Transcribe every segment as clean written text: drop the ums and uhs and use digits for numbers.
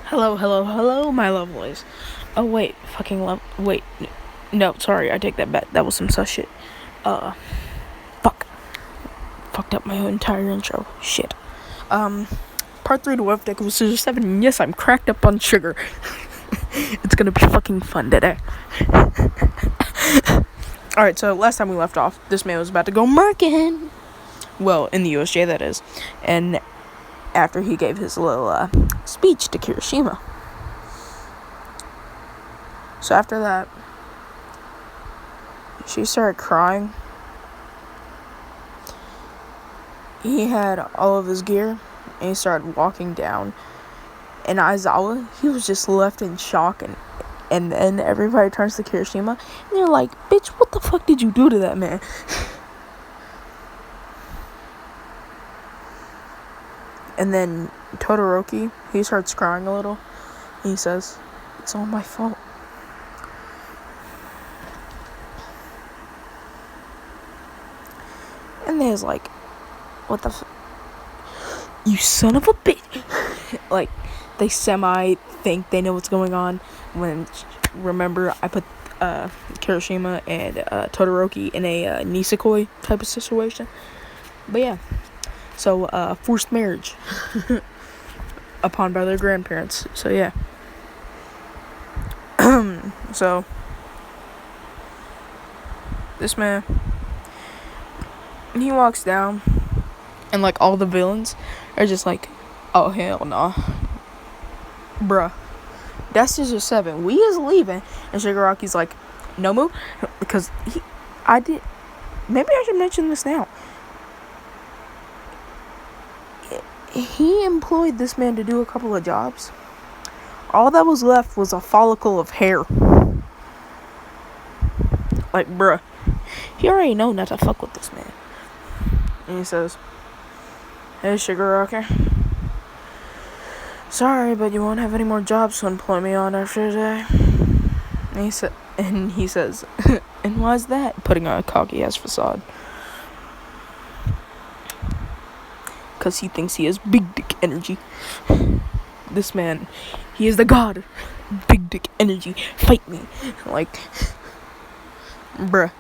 Hello, hello, hello, my lovelies. Oh, wait, fucking love. Wait. No, sorry, I take that back. That was some sus shit. Fuck. Fucked up my entire intro. Shit. Part 3 to Web Deck was Scissor 7, and yes, I'm cracked up on sugar. It's gonna be fucking fun today. Alright, so last time we left off, this man was about to go murkin'. Well, in the USJ, that is. And after he gave his little, speech to Kirishima. So after that, she started crying. He had all of his gear, and he started walking down. And Aizawa, he was just left in shock, and then everybody turns to Kirishima, and they're like, bitch, what the fuck did you do to that man? And then Todoroki, he starts crying a little. He says, it's all my fault. And there's like, what the you son of a bitch. Like, they semi think they know what's going on. When, remember, I put Kirishima and Todoroki in a Nisekoi type of situation. But yeah. So, forced marriage. Upon by their grandparents. So, yeah. So, this man, he walks down, and like all the villains are just like, oh hell nah, bruh, that's Scissor 7, we is leaving. And Shigaraki's like, Nomu, because maybe I should mention this now, he employed this man to do a couple of jobs. All that was left was a follicle of hair. Like, bruh, he already know not to fuck with this man. And he says, hey Shigaraki, sorry, but you won't have any more jobs to employ me on after today. And he says, and why's that? Putting on a cocky ass facade. Because he thinks he has big dick energy. This man, he is the god of big dick energy. Fight me. Like, bruh.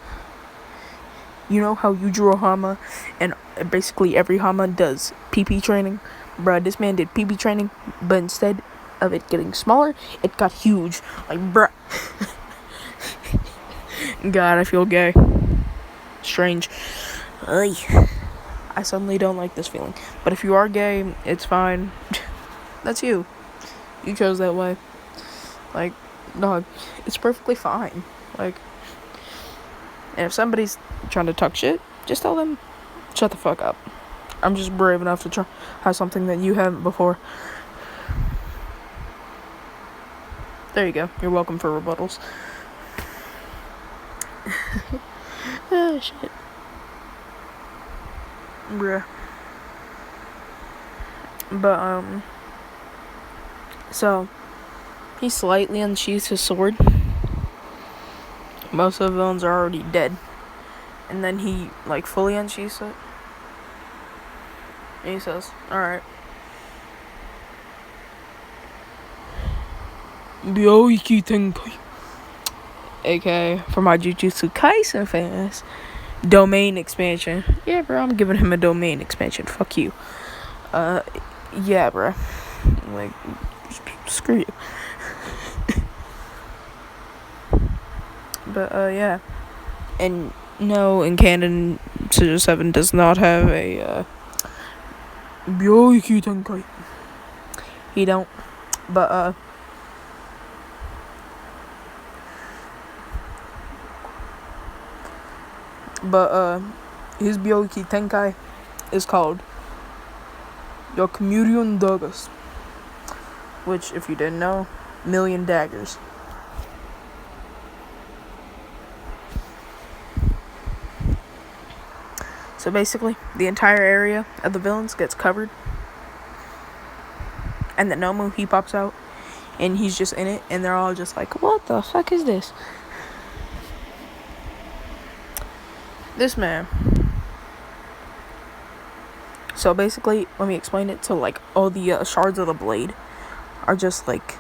You know how Yujiro Hama and basically every Hama does PP training? Bruh, this man did PP training, but instead of it getting smaller, it got huge. Like, bruh. God, I feel gay. Strange. Ugh. I suddenly don't like this feeling. But if you are gay, it's fine. That's you. You chose that way. Like, dog, it's perfectly fine. Like, and if somebody's trying to talk shit, just tell them, shut the fuck up. I'm just brave enough to have something that you haven't before. There you go. You're welcome for rebuttals. Oh, shit. Bruh. But, so, he slightly unsheathes his sword. Most of the villains are already dead. And then he, like, fully unsheathes it. And he says, alright. Byoiki Tenkai. AKA, for my Jujutsu Kaisen fans, domain expansion. Yeah, bro, I'm giving him a domain expansion. Fuck you. Yeah, bro. Like, screw you. But, yeah. And no, in canon, Scissor 7 does not have a, Byoiki Tenkai. He don't. But, his Byoiki Tenkai is called Yokumurion Dagas. Which, if you didn't know, million daggers. So basically, the entire area of the villains gets covered. And the Nomu, he pops out. And he's just in it. And they're all just like, what the fuck is this? This man. So basically, let me explain it. So, like, all the shards of the blade are just like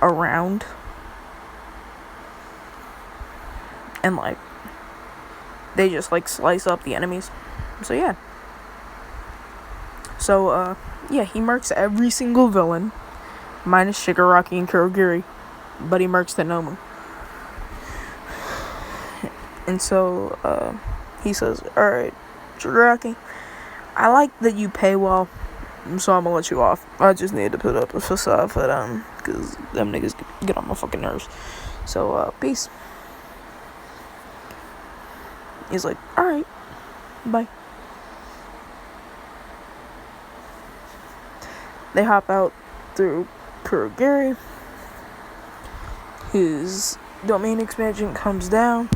around, and like they just like slice up the enemies. So yeah. So yeah, he murks every single villain minus Shigaraki and Kurogiri, but he murks the Nomu. And so he says, "Alright, Shigaraki, I like that you pay well, so I'm gonna let you off. I just need to put up a facade for them, because them niggas get on my fucking nerves. So, peace." He's like, "Alright, bye." They hop out through Kurogiri. His domain expansion comes down.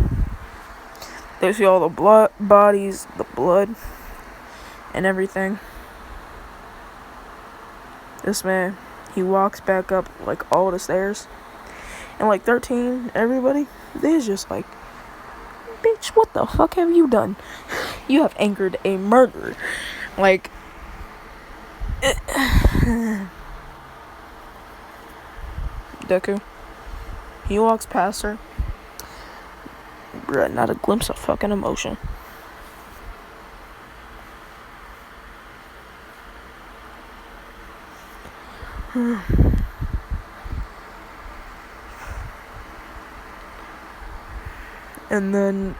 They see all the bodies, the blood, and everything. This man, he walks back up like all the stairs. And like 13, everybody, they're just like, "Bitch, what the fuck have you done? You have anchored a murder." Like, Deku, he walks past her. Bruh, not a glimpse of fucking emotion. And then,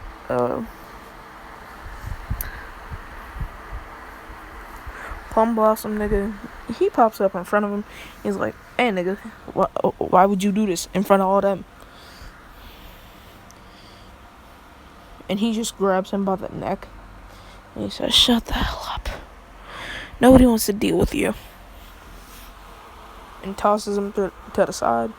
Plum Blossom nigga, he pops up in front of him. He's like, "Hey nigga, why would you do this in front of all them?" And he just grabs him by the neck. And he says, "Shut the hell up. Nobody wants to deal with you." And tosses him to the side.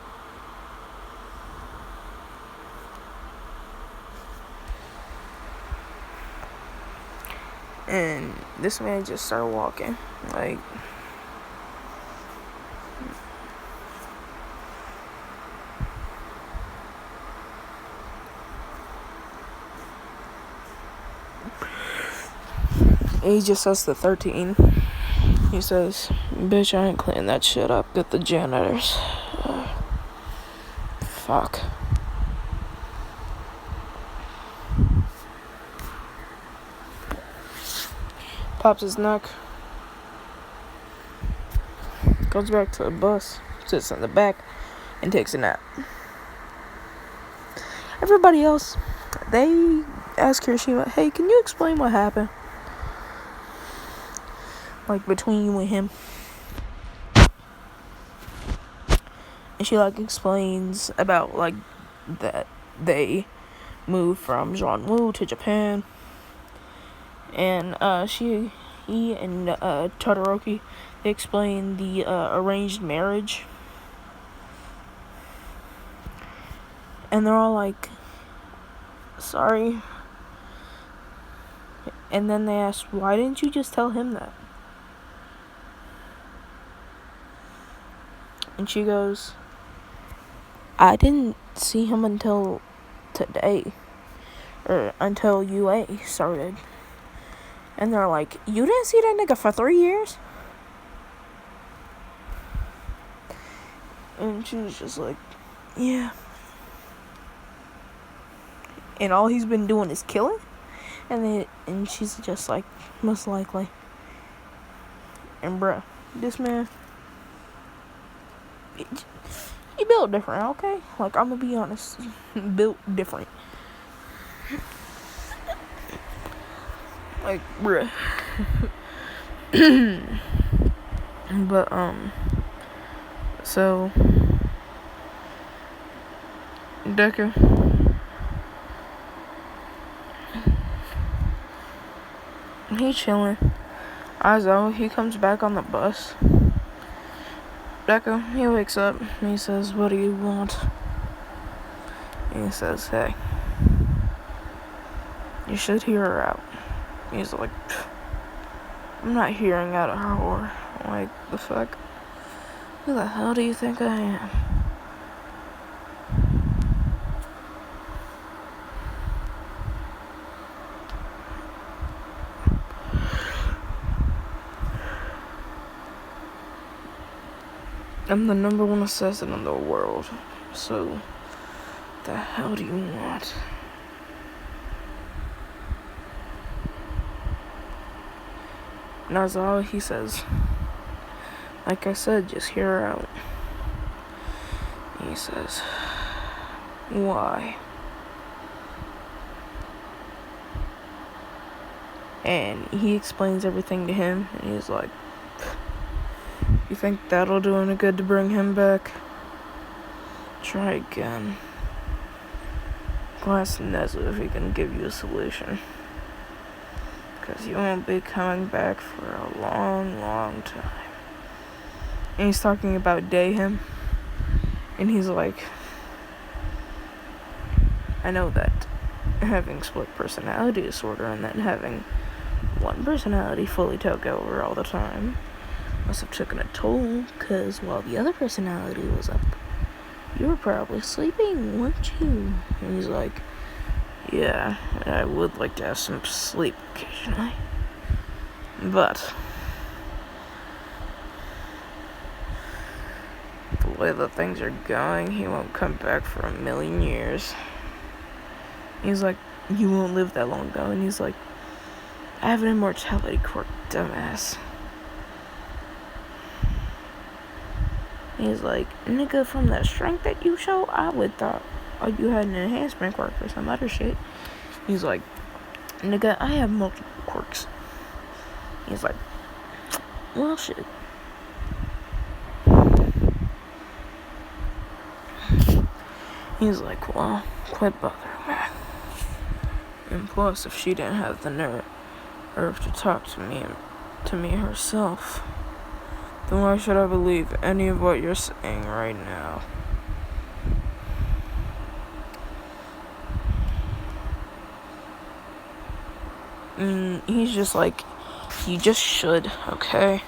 And this man just started walking. Like, he just says to 13, he says, "Bitch, I ain't cleaning that shit up. Get the janitors." Fuck. Pops his neck. Goes back to the bus. Sits in the back. And takes a nap. Everybody else, they ask Hiroshima, "Hey, can you explain what happened? Like, between you and him?" And she, like, explains about, like, that they moved from Jeonwoo to Japan. And, he and, Todoroki, they explain the, arranged marriage. And they're all like, "Sorry." And then they ask, "Why didn't you just tell him that?" And she goes, "I didn't see him until today. Or until UA started." And they're like, "You didn't see that nigga for 3 years?" And she was just like, "Yeah. And all he's been doing is killing?" And she's just like, "Most likely." And bruh, this man, he built different, okay? Like, I'm gonna be honest, built different. Like, bruh. But, so, Deku, he chilling. Aizo, he comes back on the bus. Deku, he wakes up, and he says, "What do you want?" And he says, "Hey, you should hear her out." He's like, "I'm not hearing out of her whore." I'm like, the fuck? Who the hell do you think I am? I'm the #1 assassin in the world. So, the hell do you want? And that's all he says. Like I said, just hear her out. He says, why? And he explains everything to him, and he's like, you think that'll do any good to bring him back? Try again. Go ask Nezu if he can give you a solution. Because you won't be coming back for a long, long time. And he's talking about Dayhim. And he's like, I know that having split personality disorder and then having one personality fully take over all the time must have taken a toll, because while the other personality was up, you were probably sleeping, weren't you? And he's like, yeah, I would like to have some sleep occasionally. But the way that things are going, he won't come back for 1,000,000 years. He's like, you won't live that long though. And he's like, I have an immortality quirk, dumbass. He's like, nigga, from the strength that you show, I would thought you had an enhancement quirk or some other shit. He's like, nigga, I have multiple quirks. He's like, well, shit. He's like, well, quit bothering me. And plus, if she didn't have the nerve to talk to me herself, then why should I believe any of what you're saying right now? He's just like, you just should, okay?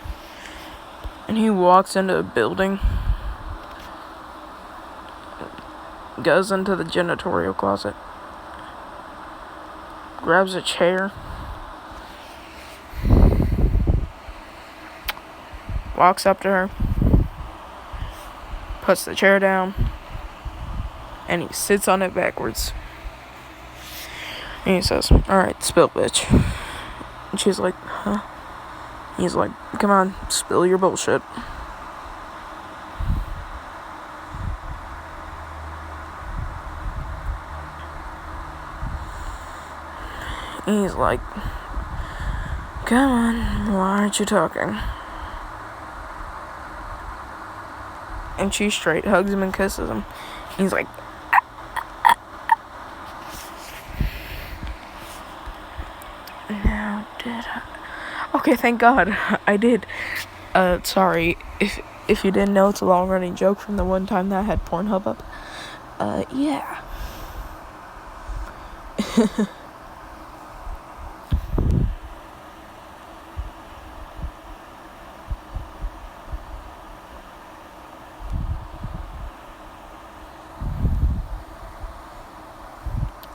And he walks into a building, goes into the janitorial closet, grabs a chair, walks up to her, puts the chair down, and he sits on it backwards. And he says, alright, spill, bitch. And she's like, huh? He's like, come on, spill your bullshit. And he's like, come on, why aren't you talking? And she straight hugs him and kisses him. And he's like, now did I? Okay, thank God, I did. Sorry, if you didn't know, it's a long-running joke from the one time that I had Pornhub up. Yeah.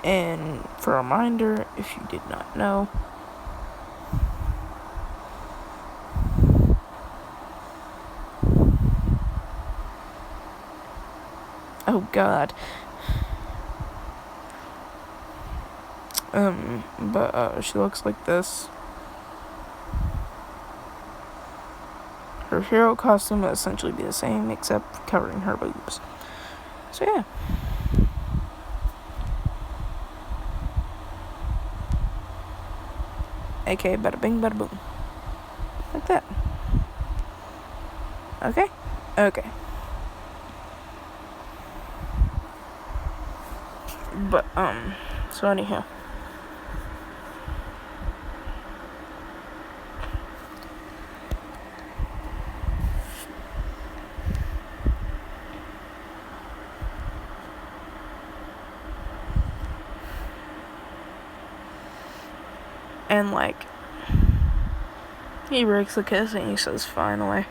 And for a reminder, if you did not know, oh God. But she looks like this. Her hero costume will essentially be the same, except covering her boobs. So yeah. AKA bada bing bada boom. Like that. Okay? Okay. But, so anyhow. And, like, he breaks the kiss and he says, finally.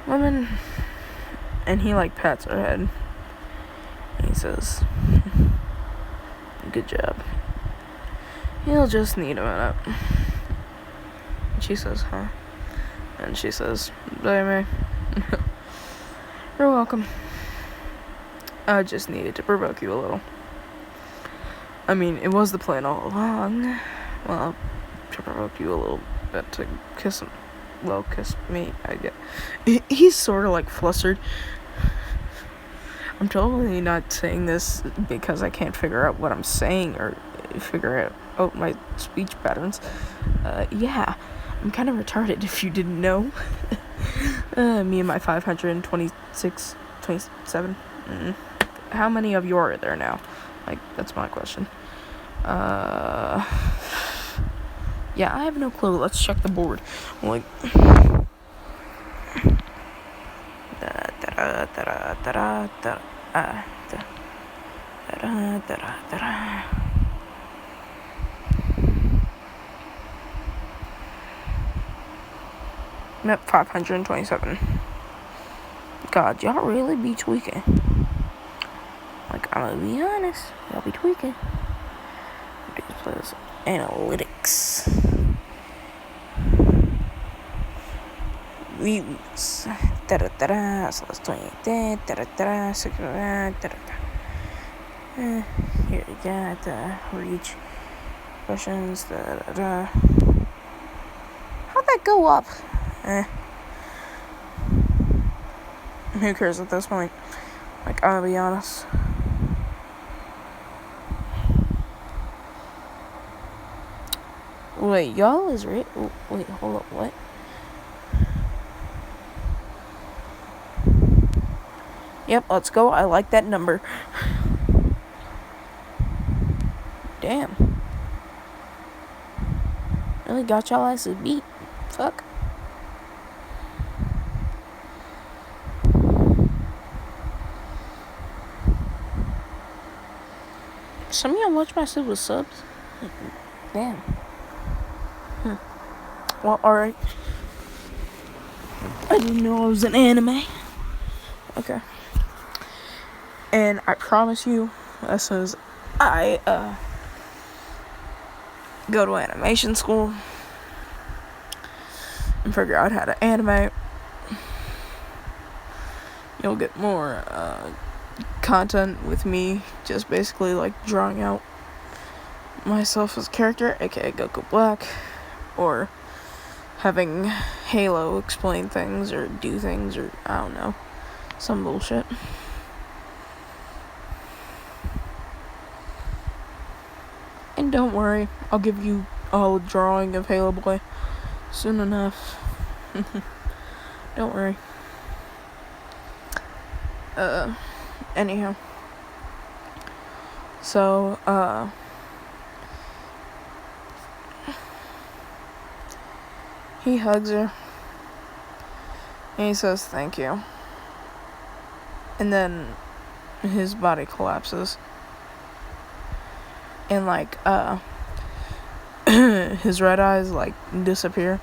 Woman. And he, like, pats her head. And he says, good job. You'll just need a minute. And she says, huh? And she says, blame me. You're welcome. I just needed to provoke you a little. I mean, it was the plan all along. Well, to provoke you a little bit, to kiss him. Well, kiss me, I guess. He's sort of like flustered. I'm totally not saying this because I can't figure out what I'm saying or figure out my speech patterns. Yeah, I'm kind of retarded if you didn't know. Me and my 526, 27. How many of you are there now? Like, that's my question. Yeah, I have no clue. Let's check the board. Like, Yep, 527. God, y'all really be tweaking. Like, I'm gonna be honest, y'all be tweaking. Just play this analytics. Views. Da-da-da-da. So let's 28. Da-da-da-da. Here we got reach questions. Da-da-da. How'd that go up? Who cares at this point? Like, I'll be honest. Wait, y'all is right? Wait, hold up, what? Yep, let's go. I like that number. Damn. Really got y'all asses beat. Fuck. Some of y'all watch my shit with subs. Damn. Well, alright. I didn't know I was an anime. Okay. And I promise you, as soon as I go to animation school and figure out how to animate, you'll get more content with me just basically like drawing out myself as a character, aka Goku Black, or having Halo explain things or do things, or I don't know, some bullshit. And don't worry, I'll give you a drawing of Halo Boy soon enough. Don't worry. Anyhow. So, he hugs her. And he says thank you. And then his body collapses. And like, his red eyes like disappear.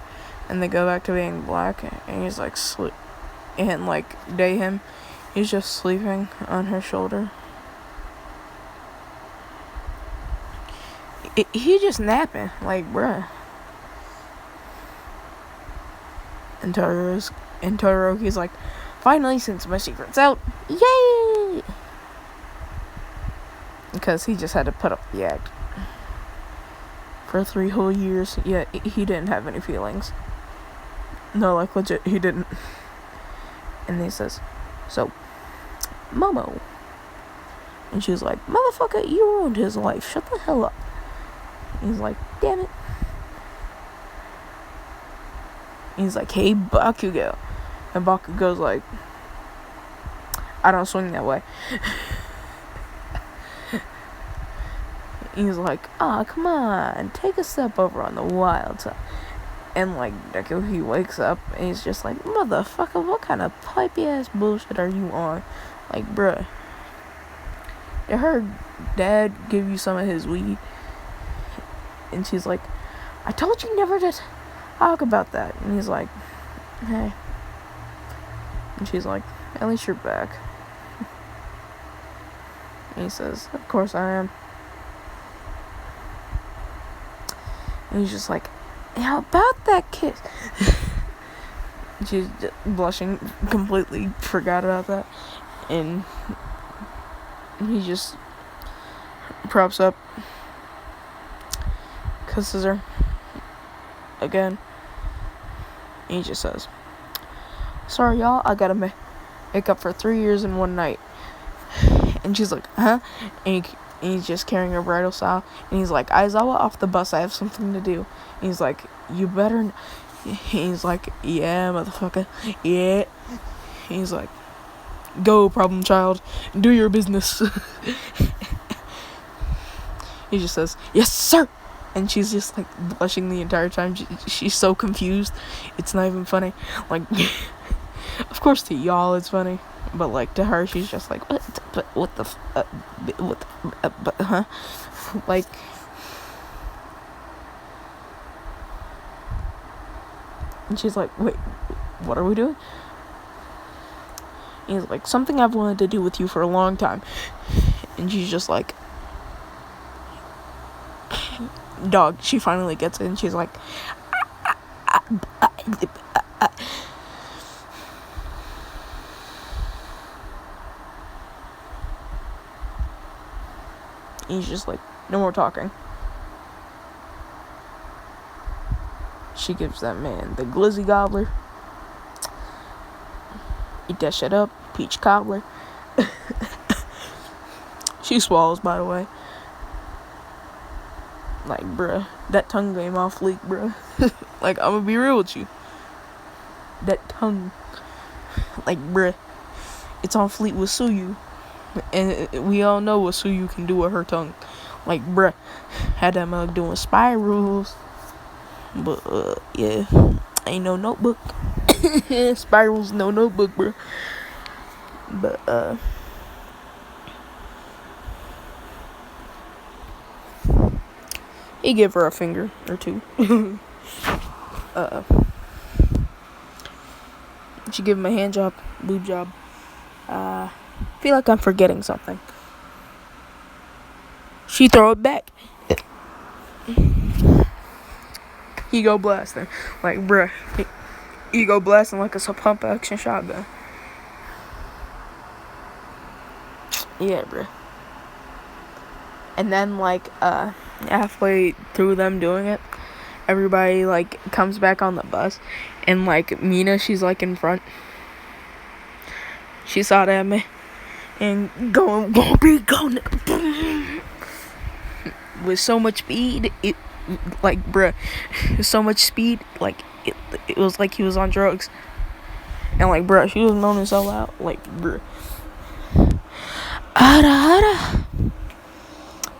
And they go back to being black. And he's like and like Dayhem, he's just sleeping on her shoulder. He just napping, like, bruh. And Todoroki's like, finally, since my secret's out, yay! Because he just had to put up the act for 3 whole years. Yeah, he didn't have any feelings. No, like, legit, he didn't. And he says, so, Momo. And she's like, motherfucker, you ruined his life. Shut the hell up. And he's like, damn it. And he's like, hey, Bakugo. And Bakugo's like, I don't swing that way. He's like, oh, come on. Take a step over on the wild side. And like, Deku, he wakes up and he's just like, motherfucker, what kind of pipey ass bullshit are you on? Like, bruh, did her dad give you some of his weed? And she's like, I told you never to talk about that. And he's like, hey. And she's like, at least you're back. And he says, of course I am. And he's just like, how about that kiss? she's blushing, completely forgot about that. And he just props up, kisses her again, and he just says, "Sorry, y'all, I gotta make up for 3 years in one night." And she's like, "Huh?" And he's just carrying her bridal style, and he's like, "Aizawa, off the bus, I have something to do." And he's like, "You better." He's like, "Yeah, motherfucker, yeah." And he's like, "Go, problem child, do your business." He just says, "Yes, sir." And she's just like blushing the entire time. She's so confused. It's not even funny. Like, of course to y'all it's funny, but like to her, she's just like, what the huh? Like, and she's like, "Wait, what are we doing?" And he's like, "Something I've wanted to do with you for a long time." And she's just like, dog, she finally gets it, and she's like, he's just like, "No more talking." She gives that man the glizzy gobbler. Eat that shit up, peach cobbler. She swallows, by the way. Like, bruh, that tongue game off fleek, bruh. Like, I'm gonna be real with you. That tongue, like, bruh, it's on fleek with Suyu. And we all know what Suyu can do with her tongue. Like, bruh, had that mug doing spirals. But, yeah, ain't no notebook. Spirals, no notebook, bruh. But, he gave her a finger or two. She gave him a hand job, boob job. Feel like I'm forgetting something. She throw it back. He go blasting. Like, bruh. He go blasting like it's a pump action shotgun. Yeah, bruh. And then, like, halfway through them doing it, everybody, like, comes back on the bus. And, like, Mina, she's, like, in front. She saw that man. And going with so much speed, it, like, bruh, so much speed, like, it was like he was on drugs. And, like, bruh, she was moaning so loud, like, bruh. Ara.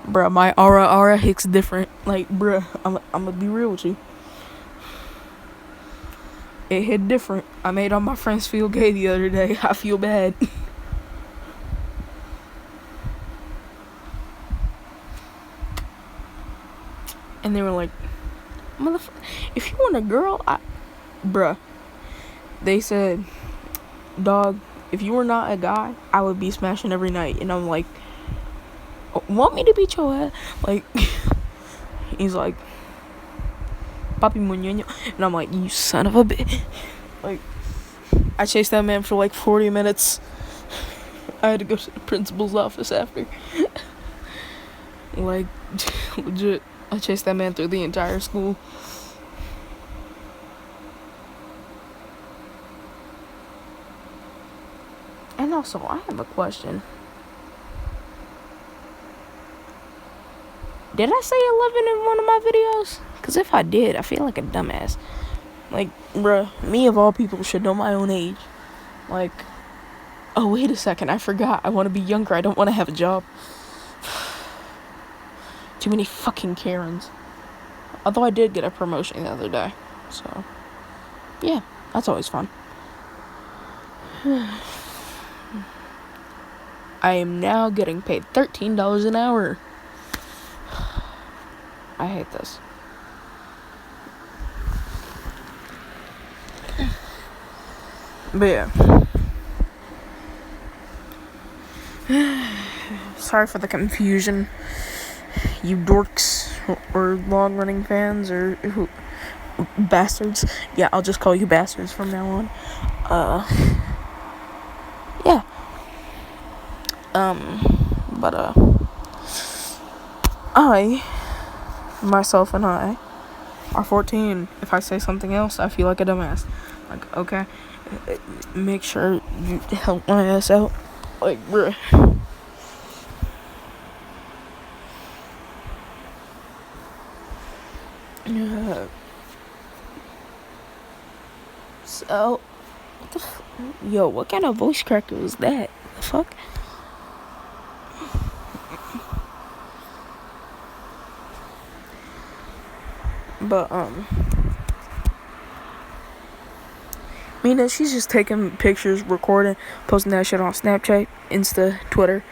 Bruh, my aura hits different. Like, bruh, I'm gonna be real with you. It hit different. I made all my friends feel gay the other day. I feel bad. And they were like, "Motherfucker, if you want a girl, bruh." They said, "Dog, if you were not a guy, I would be smashing every night." And I'm like, "Want me to beat your ass?" Like, he's like, "Papi Muñeño." And I'm like, "You son of a bitch." Like, I chased that man for like 40 minutes. I had to go to the principal's office after. Like, legit. I chased that man through the entire school. And also, I have a question. Did I say 11 in one of my videos? Because if I did, I feel like a dumbass. Like, bruh, me of all people should know my own age. Like, oh, wait a second, I forgot. I want to be younger. I don't want to have a job. Too many fucking Karens. Although I did get a promotion the other day. So, yeah, that's always fun. I am now getting paid $13 an hour. I hate this. But yeah. Sorry for the confusion, you dorks or long-running fans or bastards. Yeah, I'll just call you bastards from now on. Yeah. But myself and I are 14. If I say something else, I feel like a dumbass. Like, okay, make sure you help my ass out. Like, bruh. So, yo, what kind of voice cracker was that? The fuck? But, Mina, she's just taking pictures, recording, posting that shit on Snapchat, Insta, Twitter,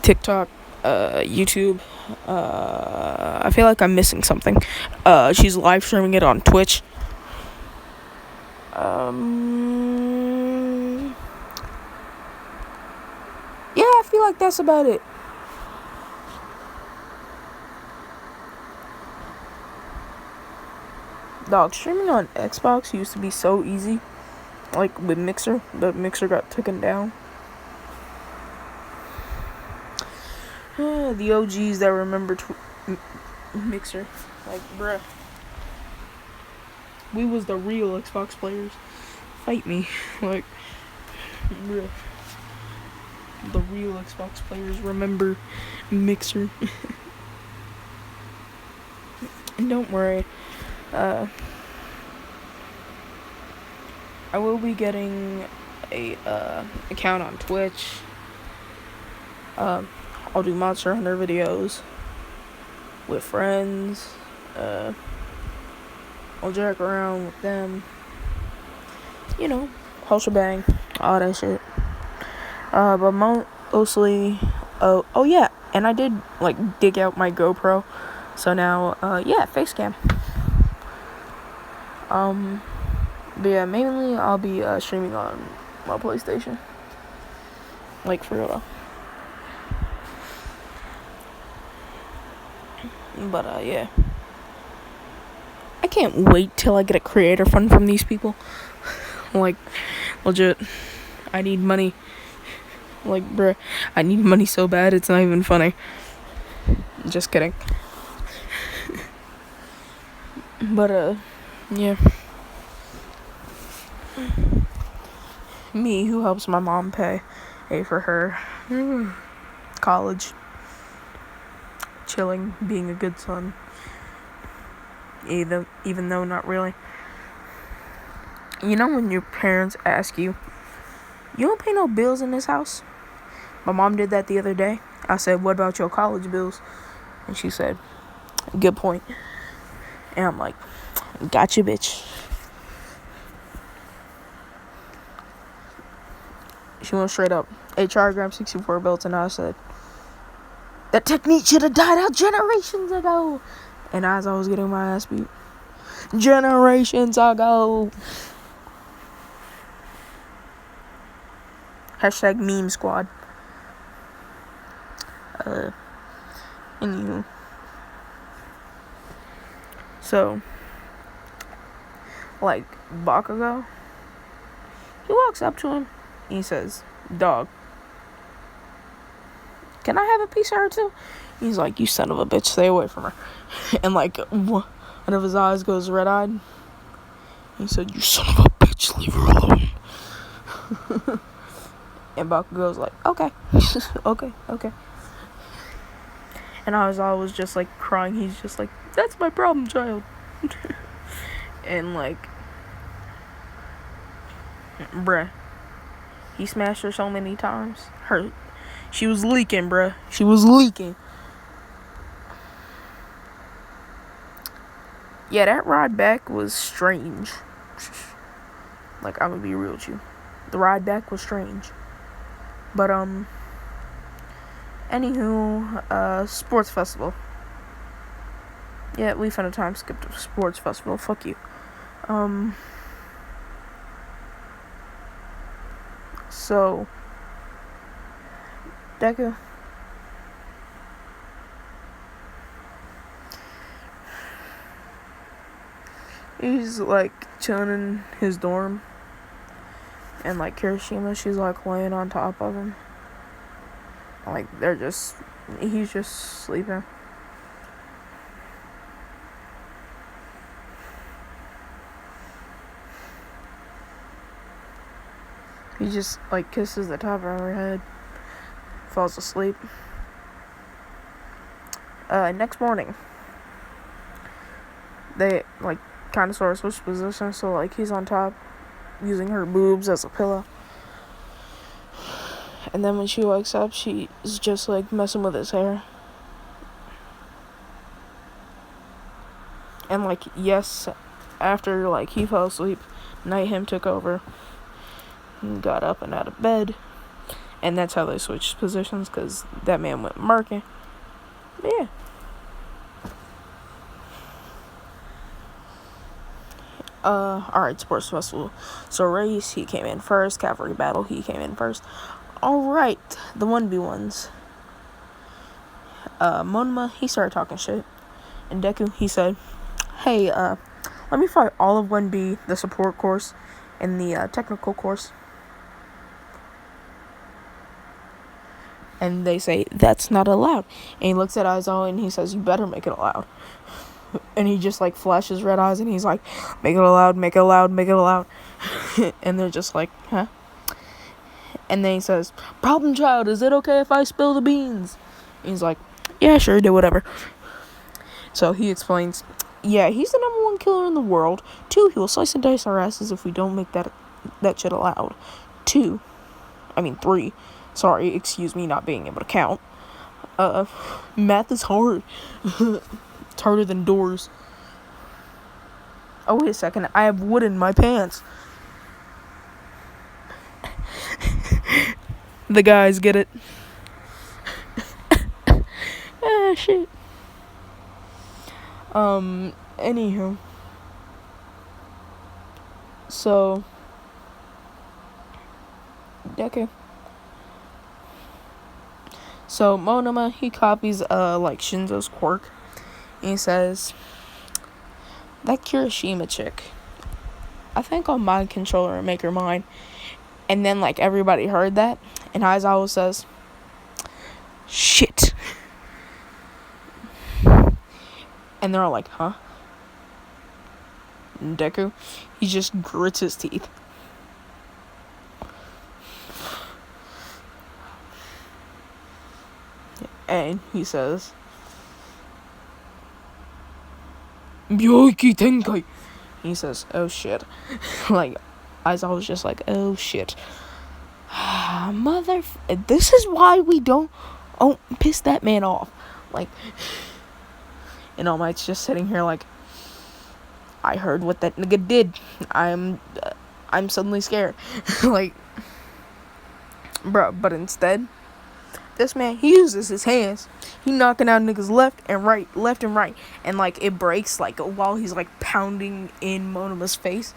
TikTok, YouTube. I feel like I'm missing something. She's live streaming it on Twitch. Yeah, I feel like that's about it. Dog, streaming on Xbox used to be so easy. Like with Mixer, but Mixer got taken down. The OGs that remember Mixer, like, bruh, we was the real Xbox players. Fight me, like, bruh. The real Xbox players remember Mixer. And don't worry, I will be getting a account on Twitch. I'll do Monster Hunter videos with friends. I'll jerk around with them. You know, whole shebang, all that shit. But mostly, oh yeah, and I did like dig out my GoPro, so now, yeah, face cam. But yeah, mainly I'll be streaming on my PlayStation, like for real. But yeah, I can't wait till I get a creator fund from these people. Like, legit, I need money. Like, bruh, I need money so bad it's not even funny. Just kidding. But yeah. Me, who helps my mom pay for her college. Chilling, being a good son. Even though not really. You know when your parents ask you, you don't pay no bills in this house? My mom did that the other day. I said, what about your college bills? And she said, good point. And I'm like, gotcha, bitch. She went straight up. HR grabbed 64 belts, and I said, that technique should have died out generations ago. And as I was getting my ass beat, generations ago. Hashtag meme squad. Anywho. So, like, Bakugo, he walks up to him, and he says, dog, can I have a piece of her too? He's like, you son of a bitch, stay away from her. And like, one of his eyes goes red-eyed. He said, you son of a bitch, leave her alone. And Bakugo's like, okay. okay. And I was just like crying. He's just like, that's my problem, child. And like, bruh, he smashed her so many times. She was leaking, bruh. She was leaking. Yeah, that ride back was strange. Like, I'm gonna be real with you. The ride back was strange. But, anywho, sports festival. Yeah, we finna time skip to sports festival. Fuck you. So, Deku. he's like chilling in his dorm, and like Kirishima, she's like laying on top of him. Like he's just sleeping. He just like kisses the top of her head, falls asleep. Next morning, they like kind of sort of switch positions, so like he's on top, using her boobs as a pillow. And then when she wakes up, she's just like messing with his hair. And like, yes, after like he fell asleep, Night him took over and got up and out of bed. And that's how they switched positions, because that man went marking. But yeah. Alright, sports festival. So race, he came in first. Cavalry battle, he came in first. Alright, the 1v1s. Monoma, he started talking shit. And Deku, he said, hey, let me fight all of 1B, the support course, and the technical course. And they say, that's not allowed. And he looks at Aizawa and he says, you better make it allowed. And he just like flashes red eyes and he's like, make it allowed, make it allowed, make it allowed. And they're just like, huh? And then he says, problem child, is it okay if I spill the beans? And he's like, yeah, sure, do whatever. So he explains, yeah, he's the #1 killer in the world. 2, he will slice and dice our asses if we don't make that shit allowed. 3, sorry, excuse me not being able to count. Math is hard. It's harder than doors. Oh, wait a second, I have wood in my pants. The guys get it. Ah, shit. Anywho. So, okay. So, Monoma, he copies, like, Shinzo's quirk. And he says, that Kirishima chick, I think I'll mind control her and make her mine. And then, like, everybody heard that. And Aizawa says, shit. And they're all like, huh? And Deku, he just grits his teeth. And he says, Byoiki Tenkai. He says, oh shit. Like, Aizawa was just like, oh shit. This is why we don't piss that man off. Like, and All Might's just sitting here like, I heard what that nigga did. I'm suddenly scared. Like, bro, but instead, this man, he uses his hands. He knocking out niggas left and right. And, like, it breaks, like, while he's, like, pounding in Monoma's face.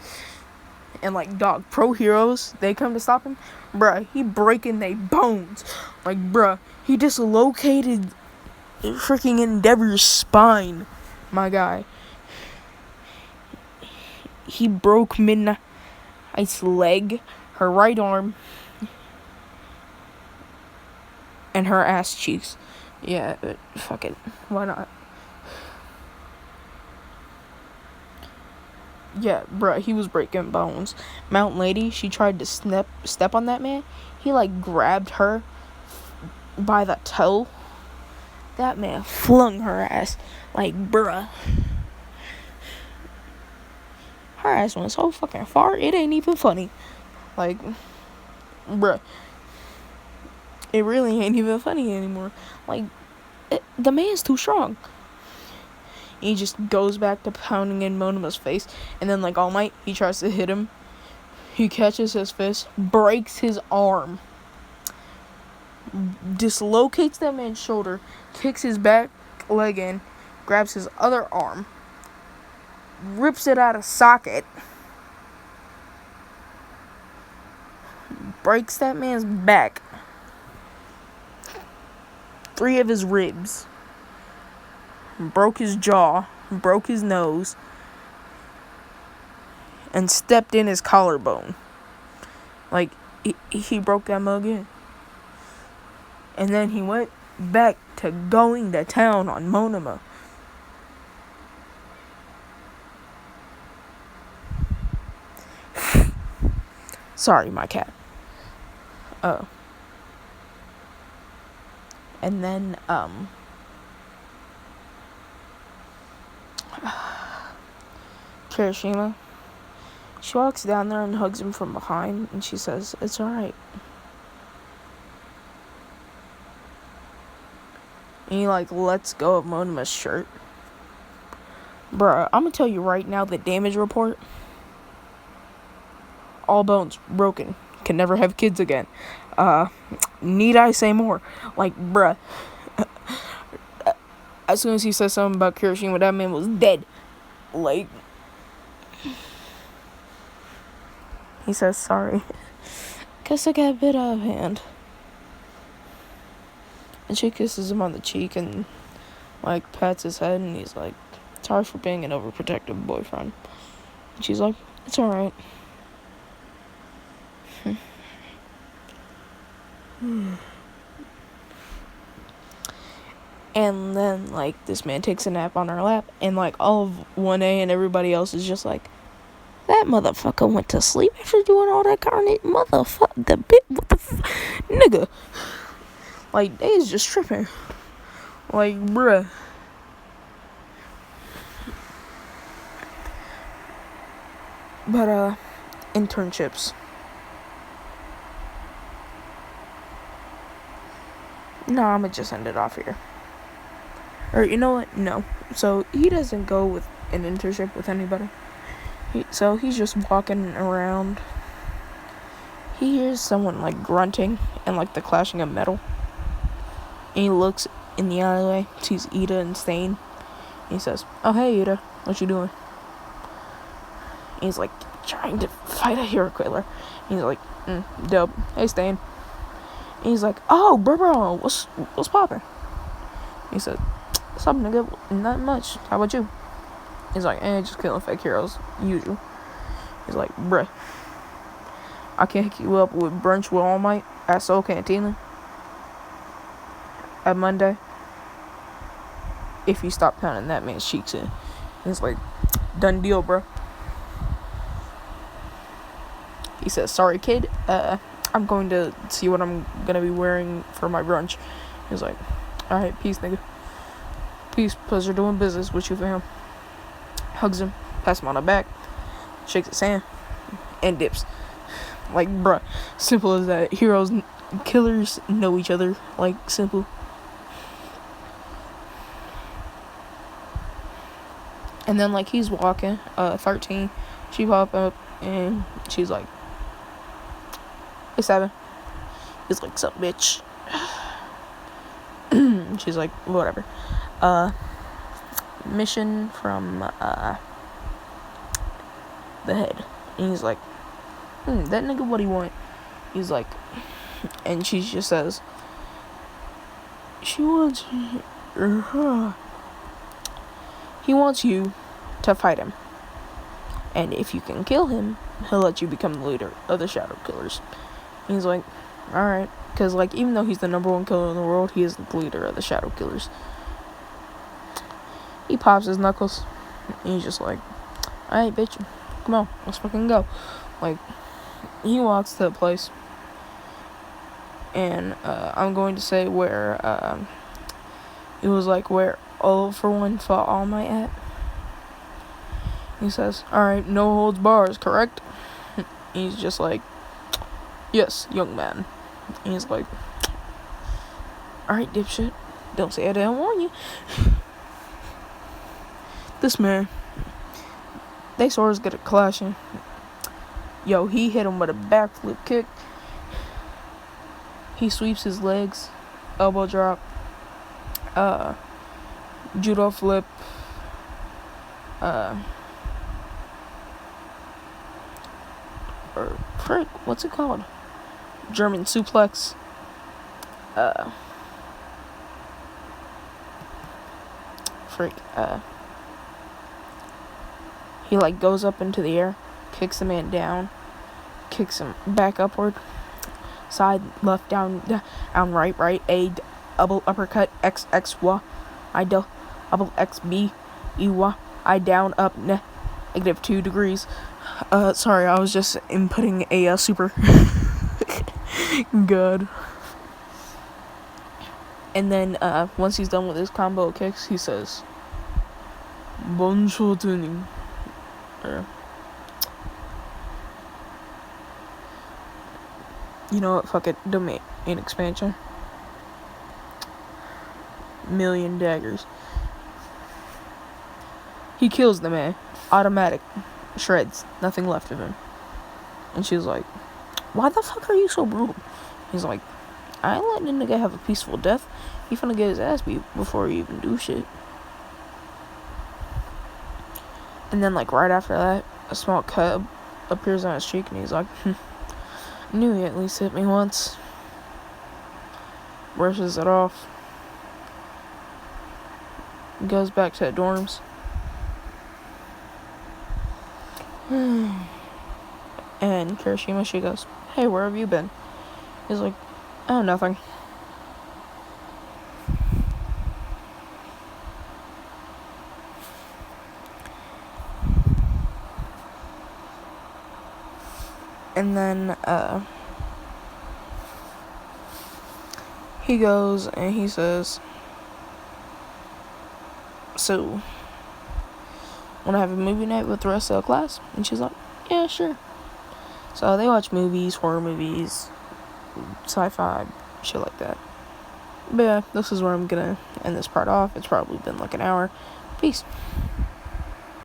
And, like, dog, pro heroes, they come to stop him. Bruh, he breaking they bones. Like, bruh, he dislocated freaking Endeavor's spine. My guy. He broke Midnight's leg, her right arm, and her ass cheeks. Yeah, fuck it. Why not? Yeah, bruh, he was breaking bones. Mountain Lady, she tried to step on that man. He, like, grabbed her by the toe. That man flung her ass. Like, bruh. Her ass went so fucking far, it ain't even funny. Like, bruh. It really ain't even funny anymore. Like, the man's too strong. He just goes back to pounding in Monoma's face. And then, like, All Might, he tries to hit him. He catches his fist, breaks his arm, dislocates that man's shoulder, kicks his back leg in, grabs his other arm, rips it out of socket, breaks that man's back, 3 of his ribs, broke his jaw, broke his nose, and stepped in his collarbone. Like, he broke that mug in. And then he went back to going to town on Monoma. Sorry, my cat. And then, Kirishima, she walks down there and hugs him from behind, and she says, "It's alright." And he, like, lets go of Monoma's shirt. Bruh, I'm gonna tell you right now, the damage report, all bones, broken, can never have kids again. Need I say more? Like, bruh, as soon as he said something about Kirishima, that man was dead. Like, he says, "Sorry. Guess I got bit out of hand." And she kisses him on the cheek and, like, pats his head, and he's like, "Sorry for being an overprotective boyfriend." And she's like, "It's alright." And then, like, this man takes a nap on her lap, and, like, all of 1A and everybody else is just like, "That motherfucker went to sleep after doing all that carnage. Motherfucker, the bit, what the nigga." Like, they is just tripping. Like, bruh. But, internships. No, I'ma just end it off here. Or, you know what? No. So, he doesn't go with an internship with anybody. So, he's just walking around. He hears someone, like, grunting and, like, the clashing of metal. And he looks in the alleyway, sees Ida and Stain. And he says, "Oh, hey, Ida. What you doing?" And he's, like, trying to fight a hero killer. And he's like, "Dope. Hey, Stain." And he's like, "Oh, bro, what's poppin'?" He said, "What's up, nigga? Not much. How about you?" He's like, "Just killing fake heroes, usual." He's like, "Bruh, I can hook you up with brunch with All Might at Soul Cantina at Monday if you stop pounding that man's cheeks in." He's like, "Done deal, bro." He says, "Sorry, kid. I'm going to see what I'm gonna be wearing for my brunch." He's like, "Alright, peace, nigga. Peace. Pleasure doing business with you, fam." Hugs him, pats him on the back, shakes his hand, and dips. Like, bruh, simple as that. Heroes, killers know each other. Like, simple. And then, like, he's walking, 13, she pop up, and she's like, "Hey, 7. He's like, "Sup, bitch?" She's like, "Whatever. Mission from, the head." And he's like, "That nigga, what he want?" He's like, and she just says, "She wants, he wants you to fight him. And if you can kill him, he'll let you become the leader of the Shadow Killers." And he's like, "Alright." Because, like, even though he's the number one killer in the world, he is the leader of the Shadow Killers. He pops his knuckles. And he's just like, "Alright, bitch. Come on. Let's fucking go." Like, he walks to the place. And, I'm going to say where, it was, like, where All For One fought All Might at. He says, "Alright, no holds bars, correct?" He's just like, "Yes, young man." And he's like, "Alright, dipshit. Don't say I didn't warn you." This man, they swords get a clashing. Yo, he hit him with a backflip kick. He sweeps his legs, elbow drop, judo flip, or frick, what's it called? German suplex. He, like, goes up into the air, kicks the man down, kicks him back upward, side, left, down, right, A, double uppercut, X, Y, I, double X, B, E, Y, I, down, up, negative 2 degrees. Sorry, I was just inputting a super. Good. And then, once he's done with his combo kicks, he says, Bonjour tuning. You know what? Fuck it. Domain expansion. Million daggers. He kills the man. Automatic. Shreds. Nothing left of him. And she was like, why the fuck are you so brutal? He's like, I ain't letting a nigga have a peaceful death. He finna get his ass beat before he even do shit. And then, like, right after that, a small cut appears on his cheek, and he's like, I knew he at least hit me once. Brushes it off. Goes back to the dorms. And Kirishima, she goes, hey, where have you been? He's like, oh, nothing. And then, he goes and he says, so, wanna have a movie night with the rest of the class? And she's like, yeah, sure. So they watch movies, horror movies, sci-fi, shit like that. But yeah, this is where I'm gonna end this part off. It's probably been like an hour. Peace.